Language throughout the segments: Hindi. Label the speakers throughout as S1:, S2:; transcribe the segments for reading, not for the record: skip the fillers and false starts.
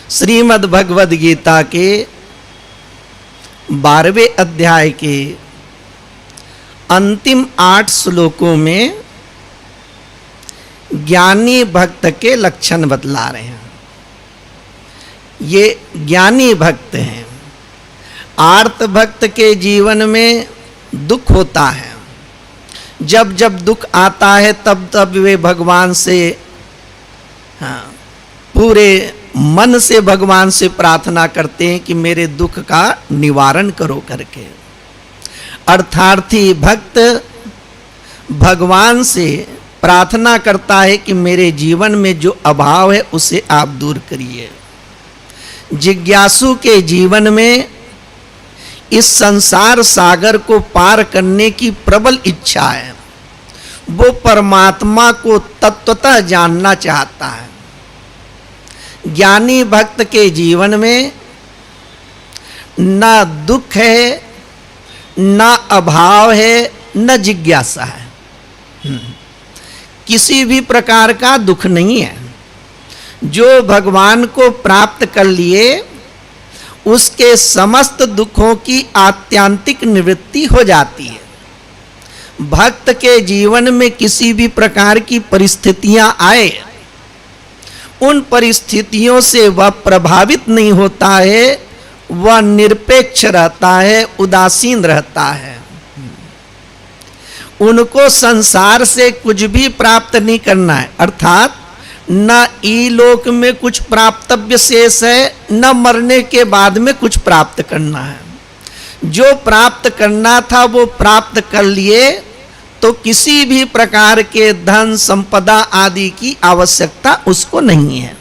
S1: श्रीमद् भगवद गीता के 12वें अध्याय के अंतिम 8 श्लोकों में ज्ञानी भक्त के लक्षण बतला रहे हैं। ये ज्ञानी भक्त हैं। आर्त भक्त के जीवन में दुख होता है। जब जब दुख आता है तब तब वे भगवान से पूरे मन से भगवान से प्रार्थना करते हैं कि मेरे दुख का निवारण करो करके। अर्थार्थी भक्त भगवान से प्रार्थना करता है कि मेरे जीवन में जो अभाव है उसे आप दूर करिए। जिज्ञासु के जीवन में इस संसार सागर को पार करने की प्रबल इच्छा है। वो परमात्मा को तत्वतः जानना चाहता है। ज्ञानी भक्त के जीवन में न दुख है, न अभाव है, न जिज्ञासा है। किसी भी प्रकार का दुख नहीं है। जो भगवान को प्राप्त कर लिए उसके समस्त दुखों की आत्यांतिक निवृत्ति हो जाती है। भक्त के जीवन में किसी भी प्रकार की परिस्थितियां आए, उन परिस्थितियों से वह प्रभावित नहीं होता है, वह निरपेक्ष रहता है, उदासीन रहता है। उनको संसार से कुछ भी प्राप्त नहीं करना है, अर्थात न इलोक में कुछ प्राप्तव्य शेष है, न मरने के बाद में कुछ प्राप्त करना है। जो प्राप्त करना था वो प्राप्त कर लिए, तो किसी भी प्रकार के धन संपदा आदि की आवश्यकता उसको नहीं है।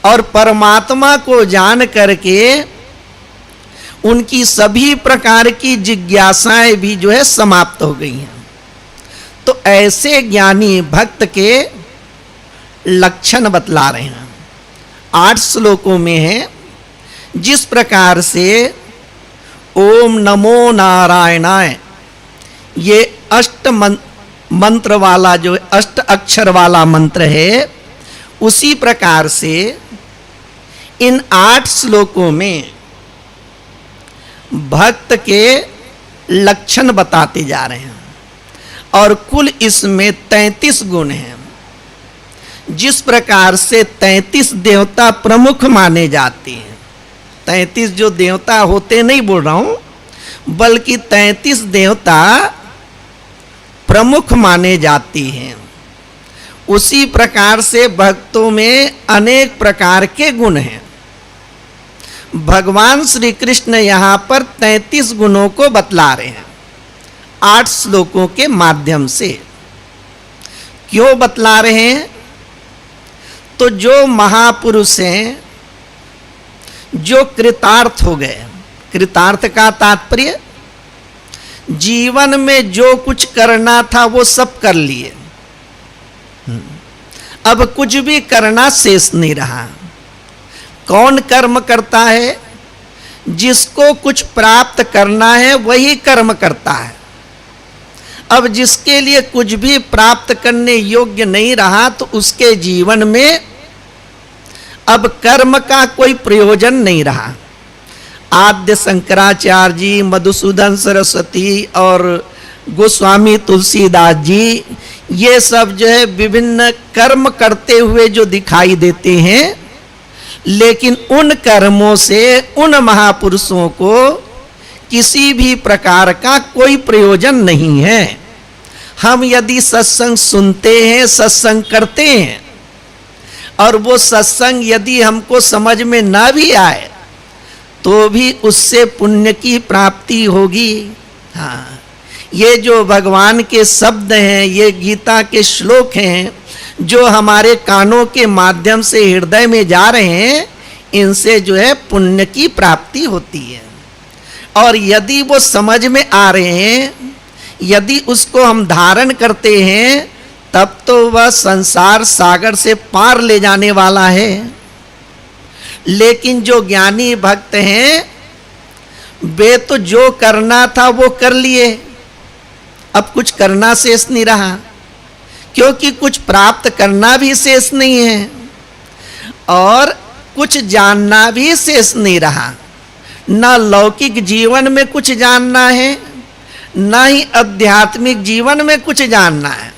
S1: और परमात्मा को जान करके उनकी सभी प्रकार की जिज्ञासाएं भी जो है समाप्त हो गई हैं। तो ऐसे ज्ञानी भक्त के लक्षण बतला रहे हैं। 8 श्लोकों में है। जिस प्रकार से ओम नमो नारायणाय, ये मंत्र वाला जो 8 अक्षर वाला मंत्र है, उसी प्रकार से इन 8 श्लोकों में भक्त के लक्षण बताते जा रहे हैं। और कुल इसमें 33 गुण हैं। जिस प्रकार से 33 देवता प्रमुख माने जाते हैं, 33 जो देवता होते नहीं बोल रहा हूं, बल्कि 33 देवता प्रमुख माने जाते हैं, उसी प्रकार से भक्तों में अनेक प्रकार के गुण हैं। भगवान श्री कृष्ण यहाँ पर 33 गुणों को बतला रहे हैं 8 श्लोकों के माध्यम से। क्यों बतला रहे हैं? तो जो महापुरुष हैं, जो कृतार्थ हो गए, कृतार्थ का तात्पर्य जीवन में जो कुछ करना था वो सब कर लिए, अब कुछ भी करना शेष नहीं रहा। कौन कर्म करता है? जिसको कुछ प्राप्त करना है वही कर्म करता है। अब जिसके लिए कुछ भी प्राप्त करने योग्य नहीं रहा, तो उसके जीवन में अब कर्म का कोई प्रयोजन नहीं रहा। आद्य शंकराचार्य जी, मधुसूदन सरस्वती और गोस्वामी तुलसीदास जी, ये सब जो है विभिन्न कर्म करते हुए जो दिखाई देते हैं, लेकिन उन कर्मों से उन महापुरुषों को किसी भी प्रकार का कोई प्रयोजन नहीं है। हम यदि सत्संग सुनते हैं, सत्संग करते हैं, और वो सत्संग यदि हमको समझ में ना भी आए तो भी उससे पुण्य की प्राप्ति होगी। हाँ, ये जो भगवान के शब्द हैं, ये गीता के श्लोक हैं, जो हमारे कानों के माध्यम से हृदय में जा रहे हैं, इनसे जो है पुण्य की प्राप्ति होती है। और यदि वो समझ में आ रहे हैं, यदि उसको हम धारण करते हैं, तब तो वह संसार सागर से पार ले जाने वाला है। लेकिन जो ज्ञानी भक्त हैं, वे तो जो करना था वो कर लिए, अब कुछ करना शेष नहीं रहा, क्योंकि कुछ प्राप्त करना भी शेष नहीं है। और कुछ जानना भी शेष नहीं रहा। न लौकिक जीवन में कुछ जानना है, न ही आध्यात्मिक जीवन में कुछ जानना है।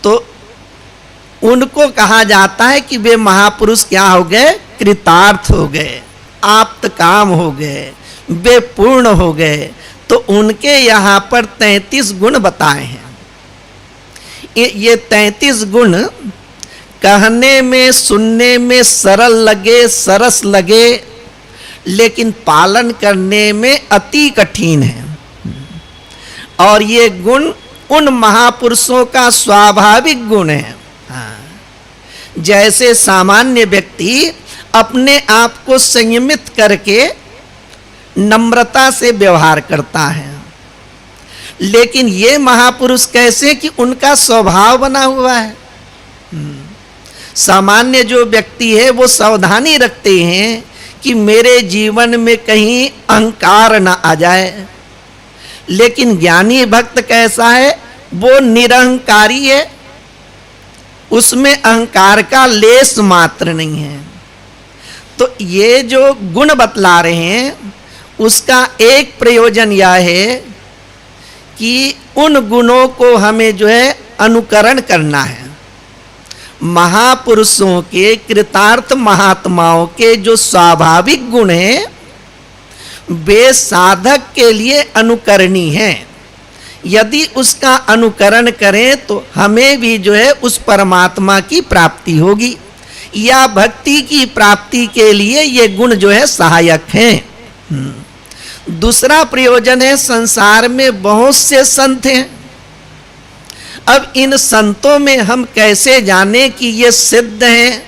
S1: तो उनको कहा जाता है कि वे महापुरुष क्या हो गए? कृतार्थ हो गए, आप्त काम हो गए, वे पूर्ण हो गए। तो उनके यहाँ पर 33 गुण बताए हैं। ये 33 गुण कहने में, सुनने में सरल लगे, सरस लगे, लेकिन पालन करने में अति कठिन है। और ये गुण उन महापुरुषों का स्वाभाविक गुण है। जैसे सामान्य व्यक्ति अपने आप को संयमित करके नम्रता से व्यवहार करता है, लेकिन ये महापुरुष कैसे कि उनका स्वभाव बना हुआ है। सामान्य जो व्यक्ति है वो सावधानी रखते हैं कि मेरे जीवन में कहीं अहंकार ना आ जाए, लेकिन ज्ञानी भक्त कैसा है? वो निरहंकारी है, उसमें अहंकार का लेस मात्र नहीं है। तो ये जो गुण बतला रहे हैं उसका एक प्रयोजन यह है कि उन गुणों को हमें जो है अनुकरण करना है। महापुरुषों के, कृतार्थ महात्माओं के जो स्वाभाविक गुण हैं वे साधक के लिए अनुकरणीय हैं। यदि उसका अनुकरण करें तो हमें भी जो है उस परमात्मा की प्राप्ति होगी, या भक्ति की प्राप्ति के लिए ये गुण जो है सहायक हैं। दूसरा प्रयोजन है, संसार में बहुत से संत हैं। अब इन संतों में हम कैसे जाने कि ये सिद्ध हैं,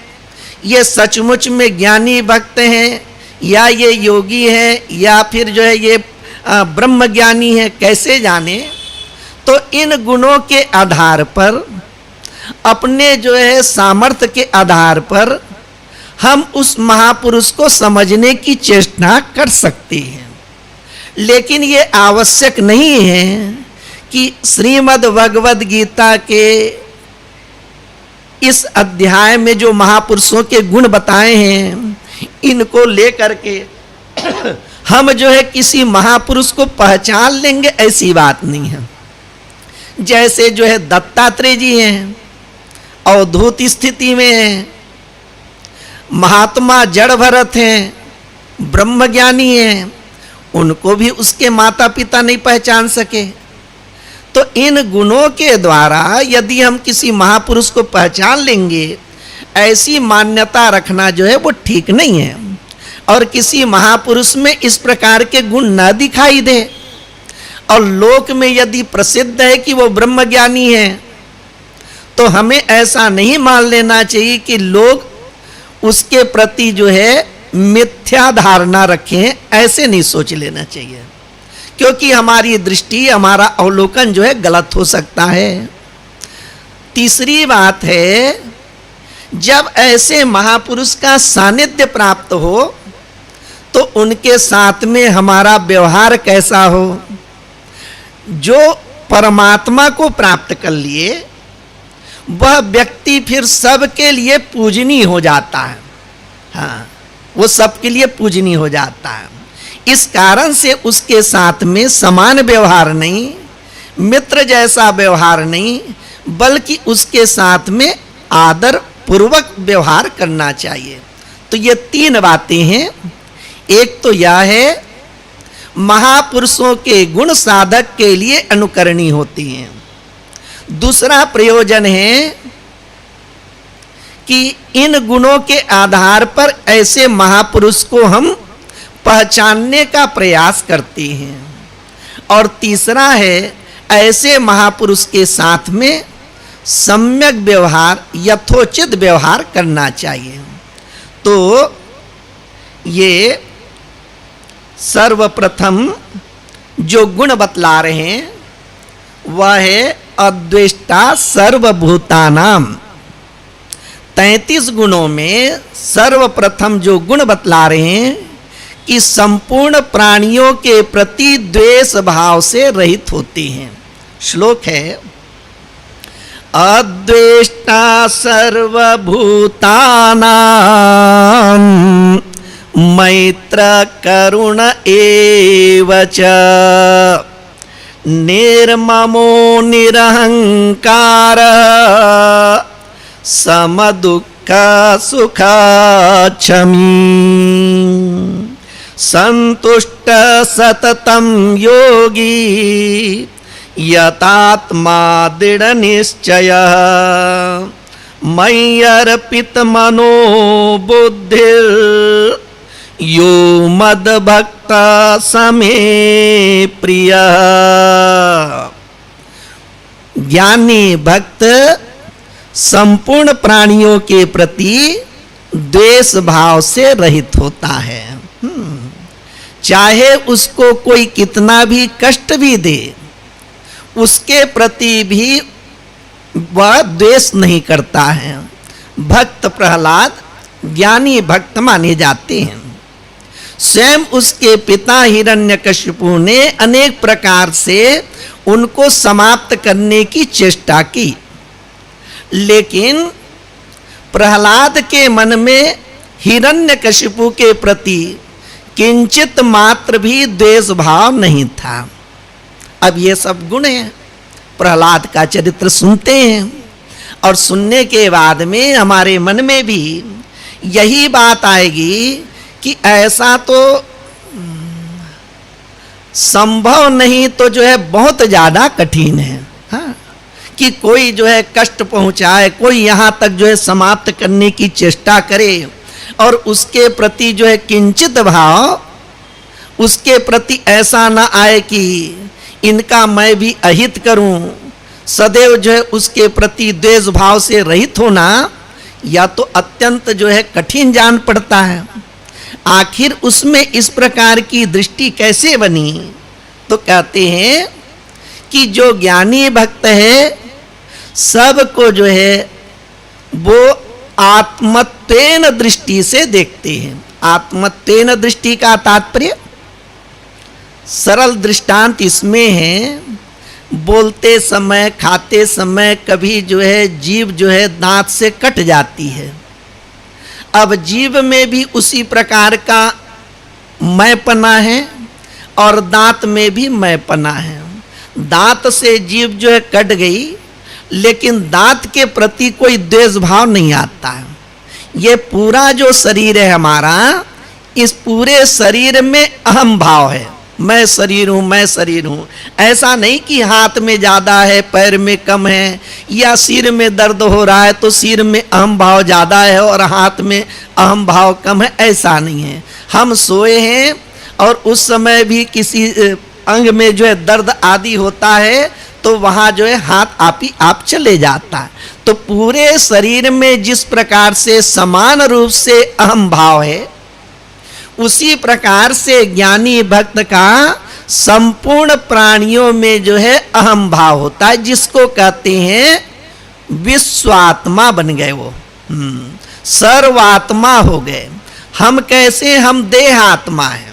S1: ये सचमुच में ज्ञानी भक्त हैं, या ये योगी हैं, या फिर जो है ये ब्रह्म ज्ञानी है, कैसे जाने? तो इन गुणों के आधार पर, अपने जो है सामर्थ्य के आधार पर हम उस महापुरुष को समझने की चेष्टा कर सकते हैं। लेकिन ये आवश्यक नहीं है कि श्रीमद् भगवद गीता के इस अध्याय में जो महापुरुषों के गुण बताए हैं इनको लेकर के हम जो है किसी महापुरुष को पहचान लेंगे, ऐसी बात नहीं है। जैसे जो है दत्तात्रेय जी हैं, अवधूत स्थिति में हैं, महात्मा जड़ भरत हैं, ब्रह्मज्ञानी हैं, उनको भी उसके माता पिता नहीं पहचान सके। तो इन गुणों के द्वारा यदि हम किसी महापुरुष को पहचान लेंगे, ऐसी मान्यता रखना जो है वो ठीक नहीं है। और किसी महापुरुष में इस प्रकार के गुण न दिखाई दे और लोक में यदि प्रसिद्ध है कि वो ब्रह्मज्ञानी है, तो हमें ऐसा नहीं मान लेना चाहिए कि लोग उसके प्रति जो है मिथ्या धारणा रखें, ऐसे नहीं सोच लेना चाहिए, क्योंकि हमारी दृष्टि, हमारा अवलोकन जो है गलत हो सकता है। तीसरी बात है, जब ऐसे महापुरुष का सानिध्य प्राप्त हो तो उनके साथ में हमारा व्यवहार कैसा हो। जो परमात्मा को प्राप्त कर लिए वह व्यक्ति फिर सबके लिए पूजनीय हो जाता है। हाँ, वो सबके लिए पूजनीय हो जाता है। इस कारण से उसके साथ में समान व्यवहार नहीं, मित्र जैसा व्यवहार नहीं, बल्कि उसके साथ में आदर पूर्वक व्यवहार करना चाहिए। तो ये तीन बातें हैं। एक तो यह है, महापुरुषों के गुण साधक के लिए अनुकरणीय होती हैं। दूसरा प्रयोजन है कि इन गुणों के आधार पर ऐसे महापुरुष को हम पहचानने का प्रयास करते हैं। और तीसरा है, ऐसे महापुरुष के साथ में सम्यक व्यवहार, यथोचित व्यवहार करना चाहिए। तो ये सर्वप्रथम जो गुण बतला रहे हैं वह है अद्वेष्टा सर्वभूतानाम। 33 गुणों में सर्वप्रथम जो गुण बतला रहे हैं कि संपूर्ण प्राणियों के प्रति द्वेष भाव से रहित होते हैं। श्लोक है, अद्वेष्टा सर्वभूतानां सत्यम मैत्र करुण एव च निर्ममो निरहंकार समदुःख सुखाक्षमी संतुष्ट सततं योगी यतात्मा दृढ़ निश्चयः मय्यर्पित मनो बुद्धिर् यो मद्भक्त समे प्रियः। ज्ञानी भक्त संपूर्ण प्राणियों के प्रति द्वेष भाव से रहित होता है। चाहे उसको कोई कितना भी कष्ट भी दे, उसके प्रति भी वह द्वेष नहीं करता है। भक्त प्रहलाद ज्ञानी भक्त माने जाते हैं। स्वयं उसके पिता हिरण्यकशिपु ने अनेक प्रकार से उनको समाप्त करने की चेष्टा की, लेकिन प्रहलाद के मन में हिरण्यकशिपु के प्रति किंचित मात्र भी द्वेष भाव नहीं था। अब ये सब गुण हैं। प्रहलाद का चरित्र सुनते हैं और सुनने के बाद में हमारे मन में भी यही बात आएगी कि ऐसा तो संभव नहीं तो जो है बहुत ज़्यादा कठिन है। हाँ, कि कोई जो है कष्ट पहुंचाए, कोई यहाँ तक जो है समाप्त करने की चेष्टा करे और उसके प्रति जो है किंचित भाव उसके प्रति ऐसा ना आए कि इनका मैं भी अहित करूं। सदैव जो है उसके प्रति द्वेष भाव से रहित होना या तो अत्यंत जो है कठिन जान पड़ता है। आखिर उसमें इस प्रकार की दृष्टि कैसे बनी? तो कहते हैं कि जो ज्ञानी भक्त है सबको जो है वो आत्मत्वेन दृष्टि से देखते हैं। आत्मत्वेन दृष्टि का तात्पर्य सरल दृष्टांत इसमें है, बोलते समय खाते समय कभी जो है जीभ जो है दांत से कट जाती है। अब जीभ में भी उसी प्रकार का मैपना है और दांत में भी मैपना है। दांत से जीभ जो है कट गई, लेकिन दांत के प्रति कोई द्वेष भाव नहीं आता है। ये पूरा जो शरीर है हमारा, इस पूरे शरीर में अहम भाव है। मैं शरीर हूँ, मैं शरीर हूँ। ऐसा नहीं कि हाथ में ज़्यादा है, पैर में कम है, या सिर में दर्द हो रहा है तो सिर में अहम भाव ज़्यादा है और हाथ में अहम भाव कम है। ऐसा नहीं है। हम सोए हैं और उस समय भी किसी अंग में जो है दर्द आदि होता है तो वहाँ जो है हाथ आप ही आप चले जाता है। तो पूरे शरीर में जिस प्रकार से समान रूप से अहम भाव है, उसी प्रकार से ज्ञानी भक्त का संपूर्ण प्राणियों में जो है अहम भाव होता है, जिसको कहते हैं विश्वात्मा बन गए। वो सर्वात्मा हो गए। हम कैसे? हम देह आत्मा है।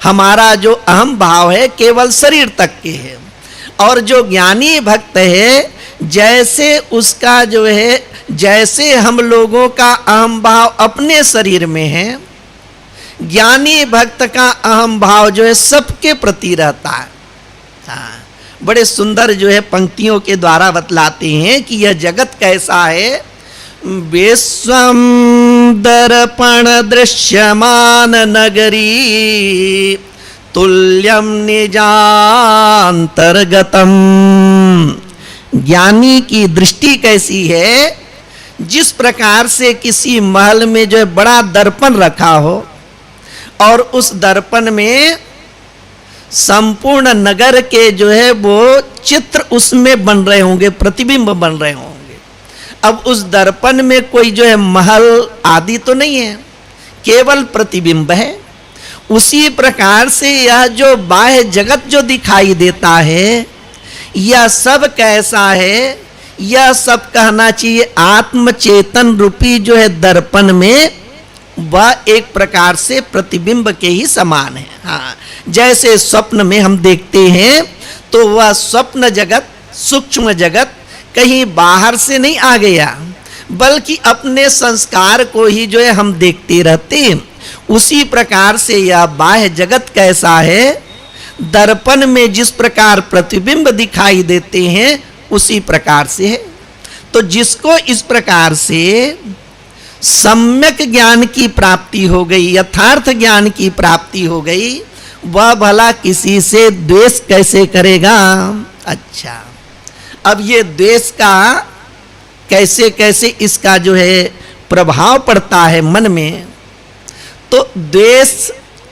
S1: हमारा जो अहम भाव है केवल शरीर तक के है। और जो ज्ञानी भक्त है, जैसे उसका जो है, जैसे हम लोगों का अहम भाव अपने शरीर में है, ज्ञानी भक्त का अहम भाव जो है सबके प्रति रहता है। हाँ, बड़े सुंदर जो है पंक्तियों के द्वारा बतलाते हैं कि यह जगत कैसा है। विश्वम दर्पण दृश्यमान नगरी तुल्यम निजांतर्गतम। ज्ञानी की दृष्टि कैसी है? जिस प्रकार से किसी महल में जो है बड़ा दर्पण रखा हो और उस दर्पण में संपूर्ण नगर के जो है वो चित्र उसमें बन रहे होंगे, प्रतिबिंब बन रहे होंगे। अब उस दर्पण में कोई जो है महल आदि तो नहीं है, केवल प्रतिबिंब है। उसी प्रकार से यह जो बाह्य जगत जो दिखाई देता है, यह सब कैसा है? यह सब कहना चाहिए आत्मचेतन रूपी जो है दर्पण में वह एक प्रकार से प्रतिबिंब के ही समान है। हाँ, जैसे स्वप्न में हम देखते हैं तो वह स्वप्न जगत, सूक्ष्म जगत कहीं बाहर से नहीं आ गया, बल्कि अपने संस्कार को ही जो है हम देखते रहते हैं। उसी प्रकार से यह बाह्य जगत कैसा है, दर्पण में जिस प्रकार प्रतिबिंब दिखाई देते हैं उसी प्रकार से है। तो जिसको इस प्रकार से सम्यक ज्ञान की प्राप्ति हो गई, यथार्थ ज्ञान की प्राप्ति हो गई, वह भला किसी से द्वेष कैसे करेगा। अच्छा, अब ये द्वेष का कैसे कैसे इसका जो है प्रभाव पड़ता है मन में। तो द्वेष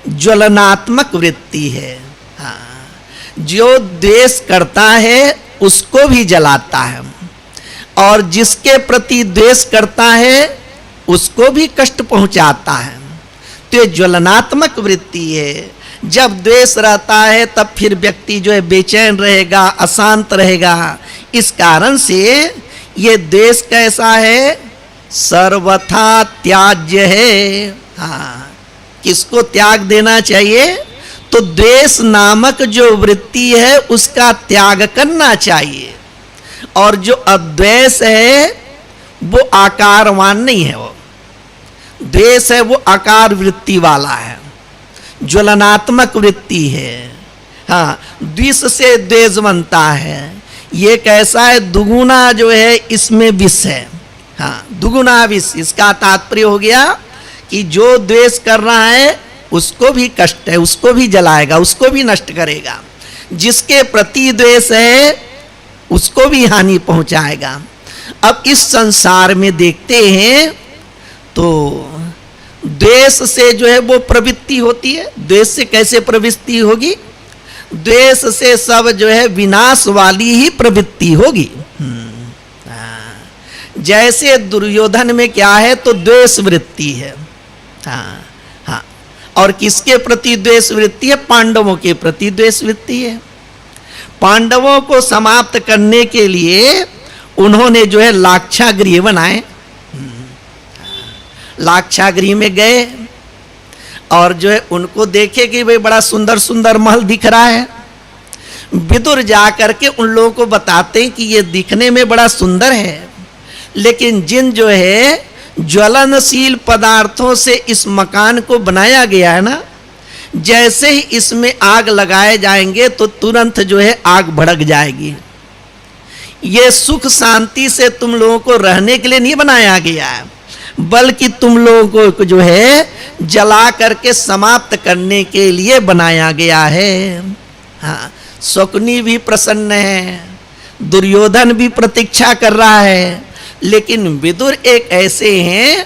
S1: ज्वलनात्मक वृत्ति है। हाँ, जो द्वेष करता है उसको भी जलाता है, और जिसके प्रति द्वेष करता है उसको भी कष्ट पहुंचाता है। तो ये ज्वलनात्मक वृत्ति है। जब द्वेष रहता है तब फिर व्यक्ति जो है बेचैन रहेगा, अशांत रहेगा। इस कारण से ये द्वेष कैसा है, सर्वथा त्याज्य है। हाँ, किसको त्याग देना चाहिए, तो द्वेष नामक जो वृत्ति है उसका त्याग करना चाहिए। और जो अद्वेष है वो आकारवान नहीं है, वो द्वेष है वो आकार वृत्ति वाला है, ज्वलनात्मक वृत्ति है। हाँ, द्वेष से द्वेष बनता है। ये कैसा है, दुगुना जो है इसमें विष है। हाँ, दुगुना विष, इसका तात्पर्य हो गया कि जो द्वेष कर रहा है उसको भी कष्ट है, उसको भी जलाएगा, उसको भी नष्ट करेगा। जिसके प्रति द्वेष है उसको भी हानि पहुंचाएगा। अब इस संसार में देखते हैं तो द्वेष से जो है वो प्रवृत्ति होती है। द्वेष से कैसे प्रवृत्ति होगी, द्वेष से सब जो है विनाश वाली ही प्रवृत्ति होगी। जैसे दुर्योधन में क्या है, तो द्वेष वृत्ति है। हाँ हाँ, और किसके प्रति द्वेष वृत्ति है, पांडवों के प्रति द्वेष वृत्ति है। पांडवों को समाप्त करने के लिए उन्होंने जो है लाक्षागृह बनाए। लाक्षागृह में गए और जो है उनको देखे कि भाई बड़ा सुंदर सुंदर महल दिख रहा है। विदुर जा करके उन लोगों को बताते हैं कि ये दिखने में बड़ा सुंदर है, लेकिन जिन जो है ज्वलनशील पदार्थों से इस मकान को बनाया गया है ना, जैसे ही इसमें आग लगाए जाएंगे तो तुरंत जो है आग भड़क जाएगी। ये सुख शांति से तुम लोगों को रहने के लिए नहीं बनाया गया है, बल्कि तुम लोगों को जो है जला करके समाप्त करने के लिए बनाया गया है। हाँ, शकुनी भी प्रसन्न है, दुर्योधन भी प्रतीक्षा कर रहा है, लेकिन विदुर एक ऐसे हैं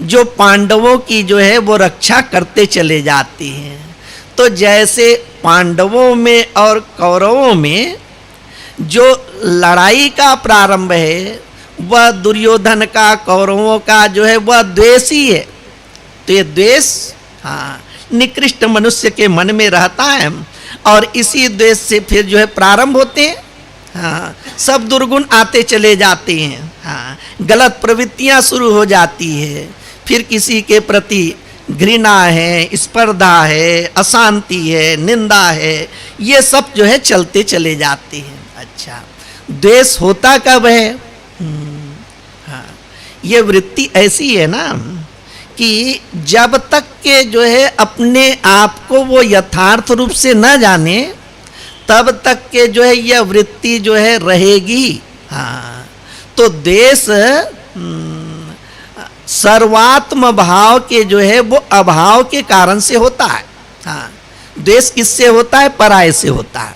S1: जो पांडवों की जो है वो रक्षा करते चले जाते हैं। तो जैसे पांडवों में और कौरवों में जो लड़ाई का प्रारंभ है वह दुर्योधन का, कौरवों का जो है वह द्वेष ही है। तो ये द्वेष हाँ निकृष्ट मनुष्य के मन में रहता है, और इसी द्वेष से फिर जो है प्रारंभ होते हैं। हाँ, सब दुर्गुण आते चले जाते हैं। हाँ, गलत प्रवृत्तियां शुरू हो जाती है। फिर किसी के प्रति घृणा है, स्पर्धा है, अशांति है, निंदा है, ये सब जो है चलते चले जाते हैं। अच्छा, द्वेष होता कब है? हाँ, ये वृत्ति ऐसी है ना कि जब तक के जो है अपने आप को वो यथार्थ रूप से न जाने तब तक के जो है यह वृत्ति जो है रहेगी। हाँ, तो द्वेष सर्वात्म भाव के जो है वो अभाव के कारण से होता है। हाँ, द्वेष किससे होता है? पराये से होता है।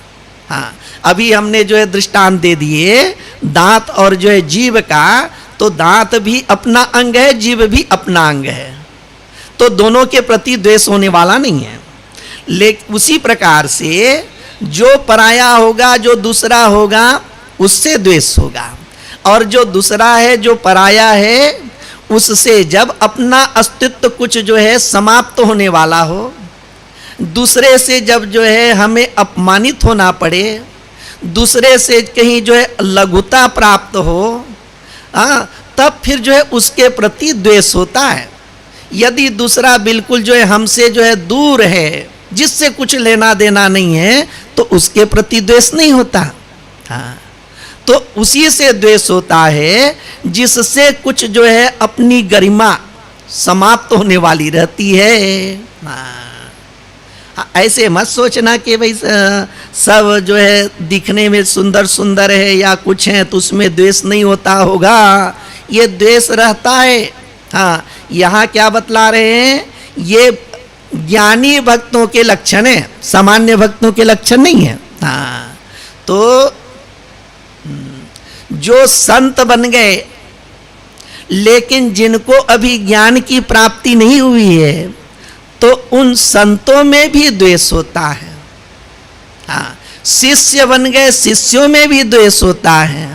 S1: हाँ, अभी हमने जो है दृष्टांत दे दिए दांत और जो है जीभ का, तो दांत भी अपना अंग है, जीभ भी अपना अंग है, तो दोनों के प्रति द्वेष होने वाला नहीं है। लेकिन उसी प्रकार से जो पराया होगा, जो दूसरा होगा, उससे द्वेष होगा, और जो दूसरा है, जो पराया है, उससे जब अपना अस्तित्व कुछ जो है समाप्त होने वाला हो, दूसरे से जब जो है हमें अपमानित होना पड़े, दूसरे से कहीं जो है लघुता प्राप्त हो, तब फिर जो है उसके प्रति द्वेष होता है। यदि दूसरा बिल्कुल जो है हमसे जो है दूर है, जिससे कुछ लेना देना नहीं है, तो उसके प्रति द्वेष नहीं होता। हाँ, तो उसी से द्वेष होता है जिससे कुछ जो है अपनी गरिमा समाप्त होने वाली रहती है। ऐसे मत सोचना कि भाई सब जो है दिखने में सुंदर सुंदर है या कुछ है तो उसमें द्वेष नहीं होता होगा, ये द्वेष रहता है। हाँ, यहाँ क्या बतला रहे हैं, ये ज्ञानी भक्तों के लक्षण है, सामान्य भक्तों के लक्षण नहीं है। हाँ, तो जो संत बन गए लेकिन जिनको अभी ज्ञान की प्राप्ति नहीं हुई है तो उन संतों में भी द्वेष होता है। हाँ, शिष्य बन गए, शिष्यों में भी द्वेष होता है।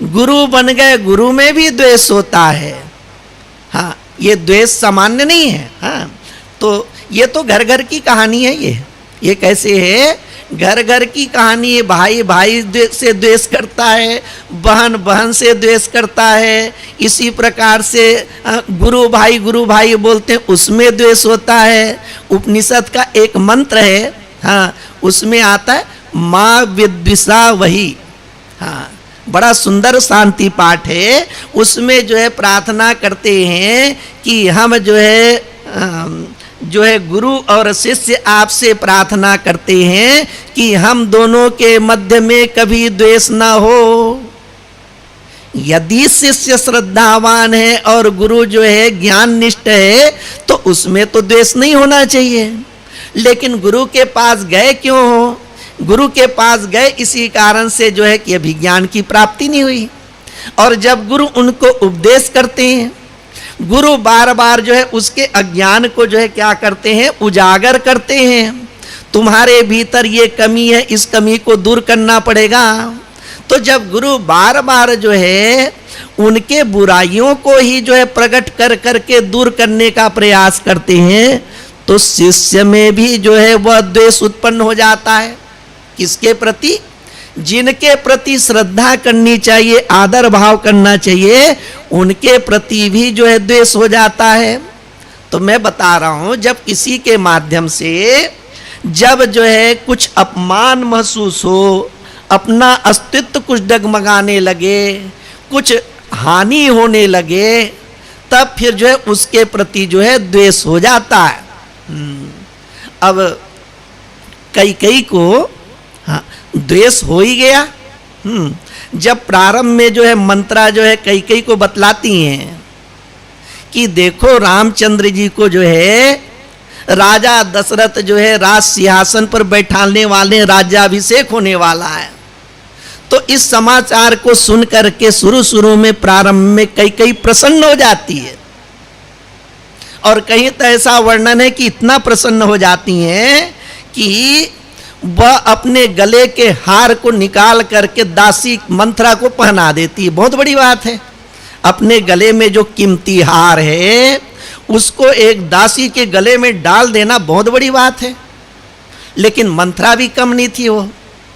S1: गुरु बन गए, गुरु में भी द्वेष होता है। हाँ, ये द्वेष सामान्य नहीं है। हाँ, तो ये तो घर घर की कहानी है। ये कैसे है, घर घर की कहानी है। भाई भाई से द्वेष करता है, बहन बहन से द्वेष करता है, इसी प्रकार से गुरु भाई बोलते हैं, उसमें द्वेष होता है। उपनिषद का एक मंत्र है, हाँ, उसमें आता है माँ विद्विषा वही। हाँ, बड़ा सुंदर शांति पाठ है। उसमें जो है प्रार्थना करते हैं कि हम जो है गुरु और शिष्य आपसे प्रार्थना करते हैं कि हम दोनों के मध्य में कभी द्वेष ना हो। यदि शिष्य श्रद्धावान है और गुरु जो है ज्ञान निष्ठ है तो उसमें तो द्वेष नहीं होना चाहिए। लेकिन गुरु के पास गए क्यों हो? गुरु के पास गए इसी कारण से जो है कि अभी ज्ञान की प्राप्ति नहीं हुई। और जब गुरु उनको उपदेश करते हैं, गुरु बार बार जो है उसके अज्ञान को जो है क्या करते हैं, उजागर करते हैं। तुम्हारे भीतर ये कमी है, इस कमी को दूर करना पड़ेगा। तो जब गुरु बार बार जो है उनके बुराइयों को ही जो है प्रकट कर करके दूर करने का प्रयास करते हैं तो शिष्य में भी जो है वह द्वेष उत्पन्न हो जाता है। किसके प्रति? जिनके प्रति श्रद्धा करनी चाहिए, आदर भाव करना चाहिए, उनके प्रति भी जो है द्वेष हो जाता है। तो मैं बता रहा हूं, जब किसी के माध्यम से जब जो है कुछ अपमान महसूस हो, अपना अस्तित्व कुछ डगमगाने लगे, कुछ हानि होने लगे, तब फिर जो है उसके प्रति जो है द्वेष हो जाता है। अब कई को हाँ द्वेष हो ही गया। जब प्रारंभ में जो है मंत्रा जो है कई को बतलाती हैं कि देखो रामचंद्र जी को जो है राजा दशरथ जो है राज सिंहासन पर बैठाने वाले, राज्याभिषेक होने वाला है। तो इस समाचार को सुन करके शुरू में प्रारंभ में कई प्रसन्न हो जाती है और कहीं तो ऐसा वर्णन है कि इतना प्रसन्न हो जाती हैं कि वह अपने गले के हार को निकाल करके दासी मंत्रा को पहना देती है। बहुत बड़ी बात है, अपने गले में जो कीमती हार है उसको एक दासी के गले में डाल देना बहुत बड़ी बात है। लेकिन मंत्रा भी कम नहीं थी वो।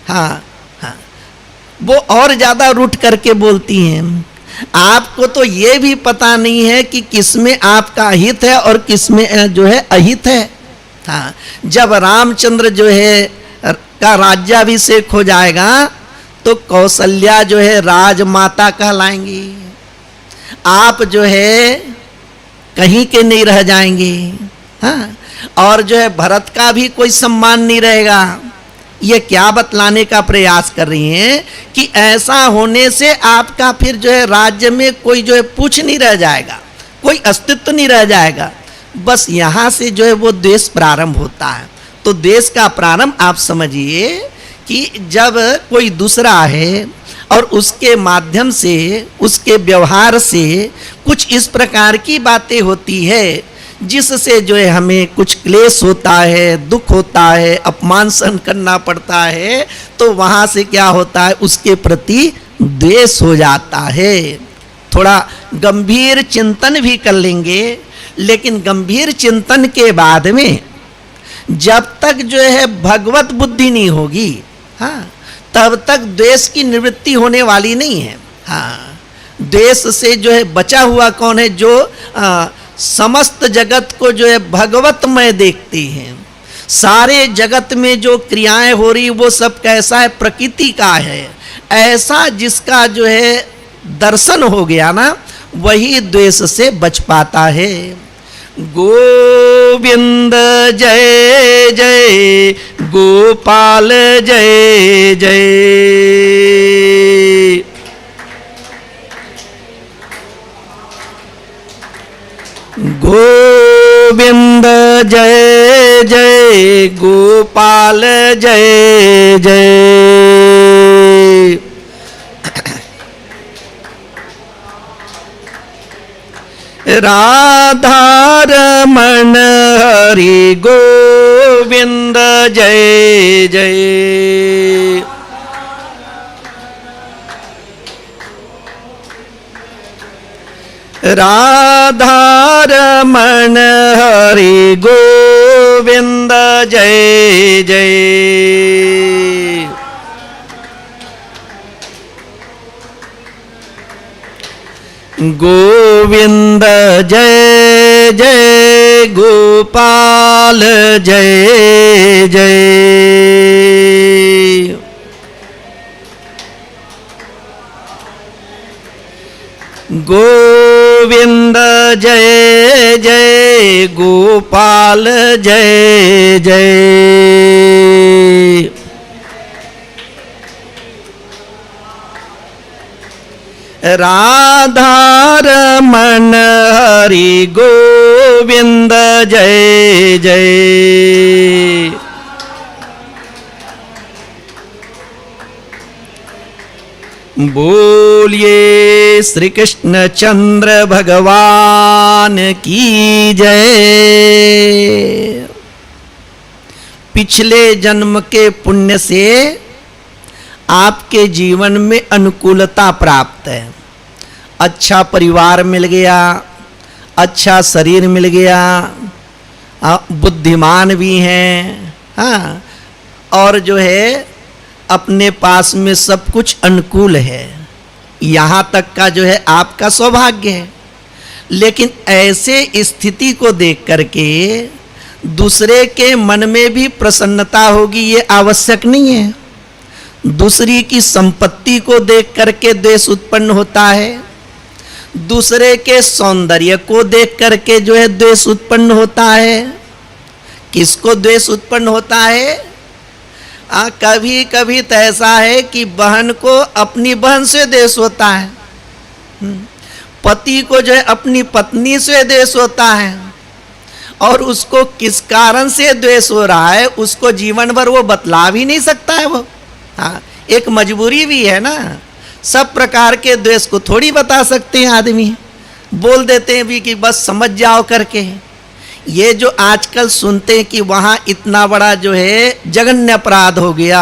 S1: हाँ, वो और ज्यादा रूठ करके बोलती हैं, आपको तो ये भी पता नहीं है कि किसमें आपका हित है और किसमें जो है अहित है। हाँ, जब रामचंद्र जो है का राज्याभिषेक हो जाएगा तो कौशल्या जो है राजमाता कहलाएंगी, आप जो है कहीं के नहीं रह जाएंगे। हाँ, और जो है भरत का भी कोई सम्मान नहीं रहेगा। ये क्या बतलाने का प्रयास कर रही हैं कि ऐसा होने से आपका फिर जो है राज्य में कोई जो है पूछ नहीं रह जाएगा, कोई अस्तित्व नहीं रह जाएगा। बस यहाँ से जो है वो द्वेष प्रारंभ होता है। तो द्वेष का प्रारंभ आप समझिए कि जब कोई दूसरा है और उसके माध्यम से, उसके व्यवहार से कुछ इस प्रकार की बातें होती है जिससे जो है हमें कुछ क्लेश होता है, दुख होता है, अपमान सहन करना पड़ता है, तो वहाँ से क्या होता है, उसके प्रति द्वेष हो जाता है। थोड़ा गंभीर चिंतन भी कर लेंगे, लेकिन गंभीर चिंतन के बाद में जब तक जो है भगवत बुद्धि नहीं होगी, हाँ, तब तक द्वेष की निवृत्ति होने वाली नहीं है। हाँ, द्वेष से जो है बचा हुआ कौन है? जो समस्त जगत को जो है भगवतमय देखते हैं। सारे जगत में जो क्रियाएं हो रही वो सब कैसा है? प्रकृति का है। ऐसा जिसका जो है दर्शन हो गया ना, वही द्वेष से बच पाता है। गोविंद जय जय गोपाल जय जय। गोविंद जय जय गोपाल जय जय। राधा रमण हरि गोविंद जय जय। राधा रमण हरि गोविंद जय जय। गोविंद जय जय गोपाल जय जय। गोविंद जय जय गोपाल जय जय। राधा रमण हरि गोविंद जय जय। बोलिए श्री कृष्ण चंद्र भगवान की जय। पिछले जन्म के पुण्य से आपके जीवन में अनुकूलता प्राप्त है। अच्छा परिवार मिल गया, अच्छा शरीर मिल गया, बुद्धिमान भी हैं, हाँ, और जो है अपने पास में सब कुछ अनुकूल है। यहाँ तक का जो है आपका सौभाग्य है। लेकिन ऐसे स्थिति को देख करके दूसरे के मन में भी प्रसन्नता होगी ये आवश्यक नहीं है। दूसरी की संपत्ति को देख करके द्वेष उत्पन्न होता है, दूसरे के सौंदर्य को देख करके जो है द्वेष उत्पन्न होता है। किसको द्वेष उत्पन्न होता है? कभी कभी तो ऐसा है कि बहन को अपनी बहन से द्वेष होता है, पति को जो है अपनी पत्नी से द्वेष होता है, और उसको किस कारण से द्वेष हो रहा है उसको जीवन भर वो बतला भी नहीं सकता है वो। हाँ, एक मजबूरी भी है ना। सब प्रकार के द्वेष को थोड़ी बता सकते हैं आदमी, बोल देते हैं भी कि बस समझ जाओ करके। ये जो आजकल सुनते हैं कि वहाँ इतना बड़ा जो है जघन्य अपराध हो गया,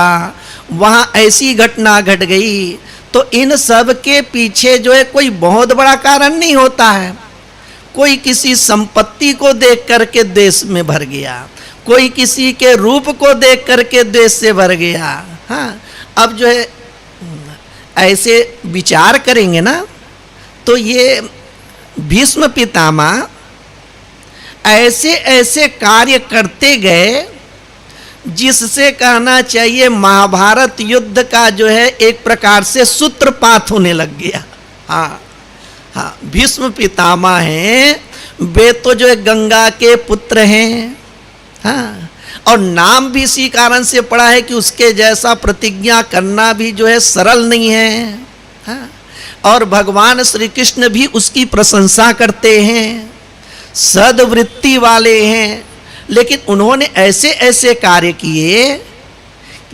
S1: वहाँ ऐसी घटना घट गई, तो इन सब के पीछे जो है कोई बहुत बड़ा कारण नहीं होता है। कोई किसी संपत्ति को देख करके द्वेष में भर गया, कोई किसी के रूप को देख करके द्वेष से भर गया। हाँ, अब जो है ऐसे विचार करेंगे ना तो ये भीष्म पितामह ऐसे ऐसे कार्य करते गए जिससे कहना चाहिए महाभारत युद्ध का जो है एक प्रकार से सूत्रपात होने लग गया। हाँ हाँ, भीष्म पितामह हैं, वे तो जो है गंगा के पुत्र हैं। हाँ, और नाम भी इसी कारण से पड़ा है कि उसके जैसा प्रतिज्ञा करना भी जो है सरल नहीं है। हाँ, और भगवान श्री कृष्ण भी उसकी प्रशंसा करते हैं, सद्वृत्ति वाले हैं। लेकिन उन्होंने ऐसे ऐसे कार्य किए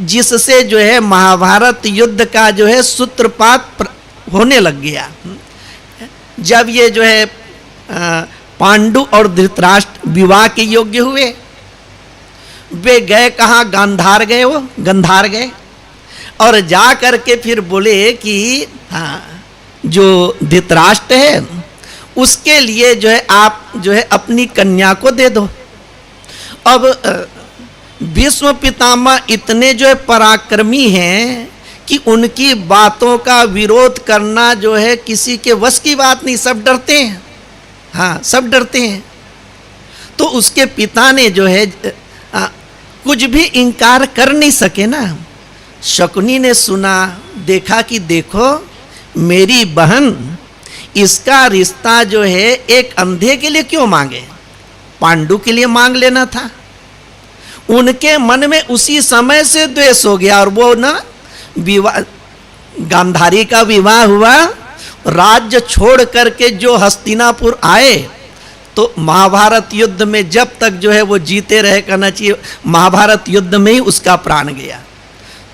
S1: जिससे जो है महाभारत युद्ध का जो है सूत्रपात होने लग गया। जब ये जो है पांडु और धृतराष्ट्र विवाह के योग्य हुए, वे गए कहाँ? गांधार गए, वो गंधार गए, और जा करके फिर बोले कि हाँ, जो धृतराष्ट्र है उसके लिए जो है आप जो है अपनी कन्या को दे दो। अब भीष्म पितामह इतने जो है पराक्रमी हैं कि उनकी बातों का विरोध करना जो है किसी के वश की बात नहीं, सब डरते हैं। हाँ, सब डरते हैं। तो उसके पिता ने जो है कुछ भी इनकार कर नहीं सके ना। शकुनी ने सुना, देखा कि देखो मेरी बहन, इसका रिश्ता जो है एक अंधे के लिए क्यों मांगे, पांडु के लिए मांग लेना था। उनके मन में उसी समय से द्वेष हो गया और वो ना विवाह, गांधारी का विवाह हुआ, राज्य छोड़ करके जो हस्तिनापुर आए, तो महाभारत युद्ध में जब तक जो है वो जीते रहे, कहना चाहिए महाभारत युद्ध में ही उसका प्राण गया।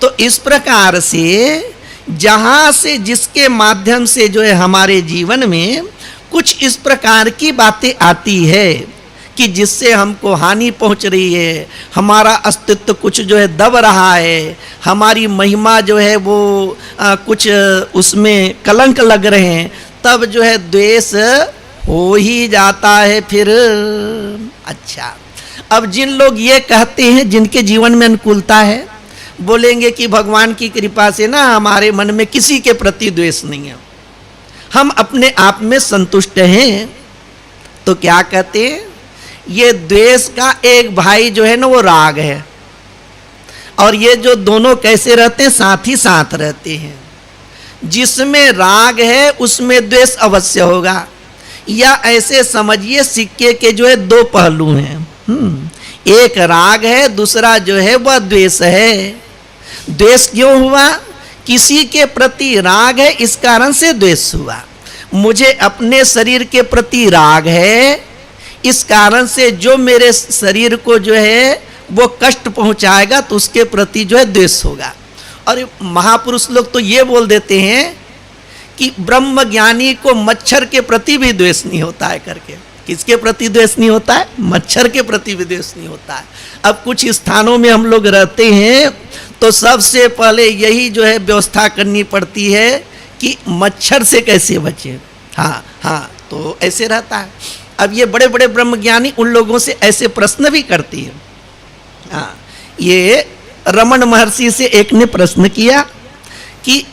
S1: तो इस प्रकार से जहाँ से जिसके माध्यम से जो है हमारे जीवन में कुछ इस प्रकार की बातें आती है कि जिससे हमको हानि पहुंच रही है, हमारा अस्तित्व कुछ जो है दब रहा है, हमारी महिमा जो है वो कुछ उसमें कलंक लग रहे हैं, तब जो है द्वेष हो ही जाता है फिर। अच्छा, अब जिन लोग ये कहते हैं, जिनके जीवन में अनुकूलता है, बोलेंगे कि भगवान की कृपा से ना हमारे मन में किसी के प्रति द्वेष नहीं है, हम अपने आप में संतुष्ट हैं। तो क्या कहते हैं, ये द्वेष का एक भाई जो है ना वो राग है, और ये जो दोनों कैसे रहते हैं, साथ ही साथ रहते हैं। जिसमें राग है उसमें द्वेष अवश्य होगा, या ऐसे समझिए सिक्के के जो है दो पहलू हैं। एक राग है, दूसरा जो है वह द्वेष है। द्वेष क्यों हुआ, किसी के प्रति राग है, इस कारण से द्वेष हुआ। मुझे अपने शरीर के प्रति राग है, इस कारण से जो मेरे शरीर को जो है वो कष्ट पहुंचाएगा तो उसके प्रति जो है द्वेष होगा। और महापुरुष लोग तो ये बोल देते हैं कि ब्रह्म ज्ञानी को मच्छर के प्रति भी द्वेष नहीं होता है करके। किसके प्रति द्वेष नहीं होता है, मच्छर के प्रति भी द्वेष नहीं होता है। अब कुछ स्थानों में हम लोग रहते हैं तो सबसे पहले यही जो है व्यवस्था करनी पड़ती है कि मच्छर से कैसे बचे। हाँ हाँ, तो ऐसे रहता है। अब ये बड़े बड़े ब्रह्मज्ञानी उन लोगों से ऐसे प्रश्न भी करती है। हाँ, ये रमण महर्षि से एक ने प्रश्न किया कि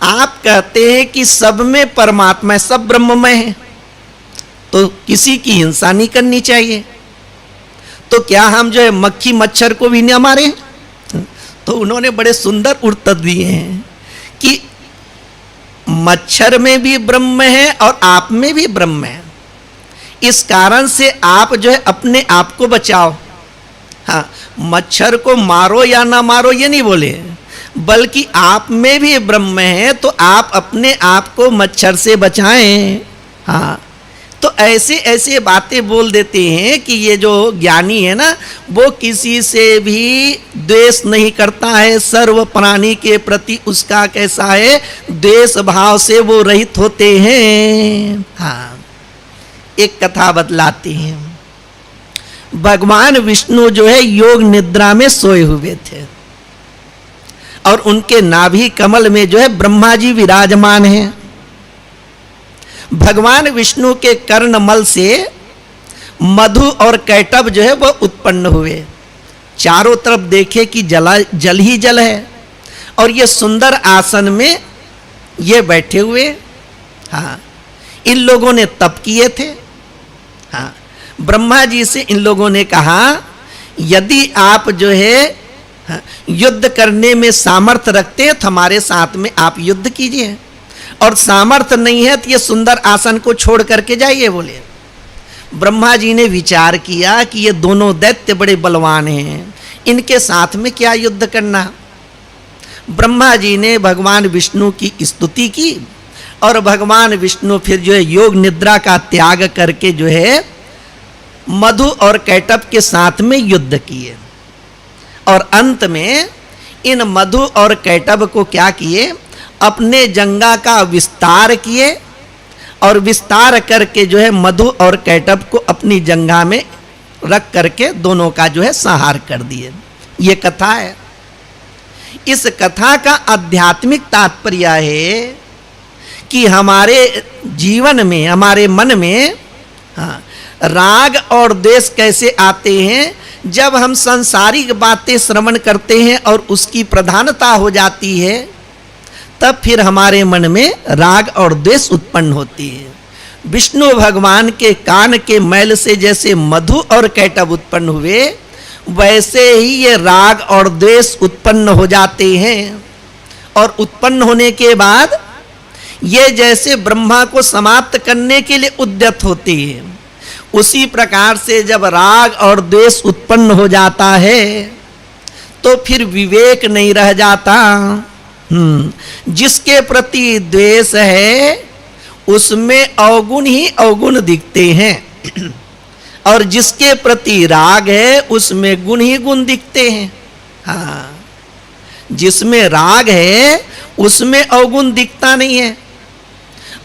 S1: आप कहते हैं कि सब में परमात्मा है, सब ब्रह्ममय है, तो किसी की हिंसा नहीं करनी चाहिए, तो क्या हम जो है मक्खी मच्छर को भी न मारें? तो उन्होंने बड़े सुंदर उत्तर दिए हैं कि मच्छर में भी ब्रह्म है और आप में भी ब्रह्म है, इस कारण से आप जो है अपने आप को बचाओ। हाँ, मच्छर को मारो या ना मारो ये नहीं बोले, बल्कि आप में भी ब्रह्म है तो आप अपने आप को मच्छर से बचाएं। हाँ, तो ऐसे ऐसे बातें बोल देते हैं कि ये जो ज्ञानी है ना वो किसी से भी द्वेष नहीं करता है, सर्व प्राणी के प्रति उसका कैसा है, द्वेष भाव से वो रहित होते हैं। हाँ, एक कथा बतलाते हैं। भगवान विष्णु जो है योग निद्रा में सोए हुए थे और उनके नाभि कमल में जो है ब्रह्मा जी विराजमान हैं। भगवान विष्णु के कर्णमल से मधु और कैटभ जो है वह उत्पन्न हुए। चारों तरफ देखे कि जल ही जल है और ये सुंदर आसन में ये बैठे हुए। हाँ, इन लोगों ने तप किए थे। हाँ, ब्रह्मा जी से इन लोगों ने कहा यदि आप जो है युद्ध करने में सामर्थ्य रखते हैं तो हमारे साथ में आप युद्ध कीजिए, और सामर्थ्य नहीं है तो ये सुंदर आसन को छोड़ करके जाइए बोले। ब्रह्मा जी ने विचार किया कि ये दोनों दैत्य बड़े बलवान हैं, इनके साथ में क्या युद्ध करना। ब्रह्मा जी ने भगवान विष्णु की स्तुति की और भगवान विष्णु फिर जो है योग निद्रा का त्याग करके जो है मधु और कैटभ के साथ में युद्ध किए, और अंत में इन मधु और कैटभ को क्या किए, अपने जंगा का विस्तार किए और विस्तार करके जो है मधु और कैटभ को अपनी जंगा में रख करके दोनों का जो है संहार कर दिए। ये कथा है। इस कथा का आध्यात्मिक तात्पर्य है कि हमारे जीवन में, हमारे मन में हाँ, राग और द्वेष कैसे आते हैं, जब हम सांसारिक बातें श्रवण करते हैं और उसकी प्रधानता हो जाती है, तब फिर हमारे मन में राग और द्वेष उत्पन्न होती है। विष्णु भगवान के कान के मैल से जैसे मधु और कैटभ उत्पन्न हुए, वैसे ही ये राग और द्वेष उत्पन्न हो जाते हैं, और उत्पन्न होने के बाद ये जैसे ब्रह्मा को समाप्त करने के लिए उद्यत होती है, उसी प्रकार से जब राग और द्वेष उत्पन्न हो जाता है तो फिर विवेक नहीं रह जाता। जिसके प्रति द्वेष है उसमें अवगुण ही अवगुण दिखते हैं, और जिसके प्रति राग है उसमें गुण ही गुण दिखते हैं। हाँ, जिसमें राग है उसमें अवगुण दिखता नहीं है,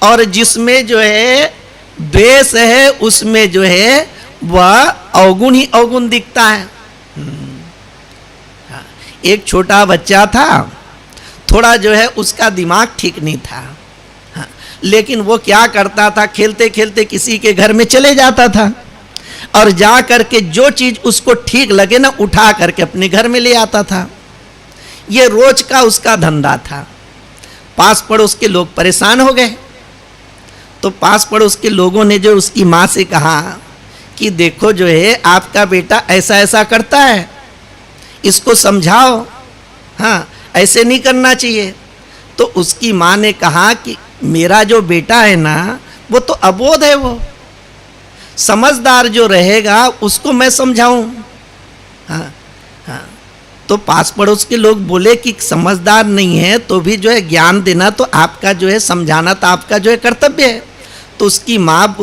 S1: और जिसमें जो है द्वेष है उसमें जो है वह अवगुण ही अवगुण दिखता है। एक छोटा बच्चा था, थोड़ा जो है उसका दिमाग ठीक नहीं था, लेकिन वो क्या करता था, खेलते खेलते किसी के घर में चले जाता था और जा करके जो चीज उसको ठीक लगे ना उठा करके अपने घर में ले आता था। ये रोज का उसका धंधा था। पास पड़ोस के लोग परेशान हो गए, तो पास पड़ोस के लोगों ने जो उसकी माँ से कहा कि देखो जो है आपका बेटा ऐसा ऐसा करता है, इसको समझाओ, हाँ ऐसे नहीं करना चाहिए। तो उसकी माँ ने कहा कि मेरा जो बेटा है ना वो तो अबोध है, वो समझदार जो रहेगा उसको मैं समझाऊं। हाँ हाँ, तो पास पड़ोस के लोग बोले कि समझदार नहीं है तो भी जो है ज्ञान देना तो आपका जो है, समझाना तो आपका जो है कर्तव्य है। तो उसकी माँ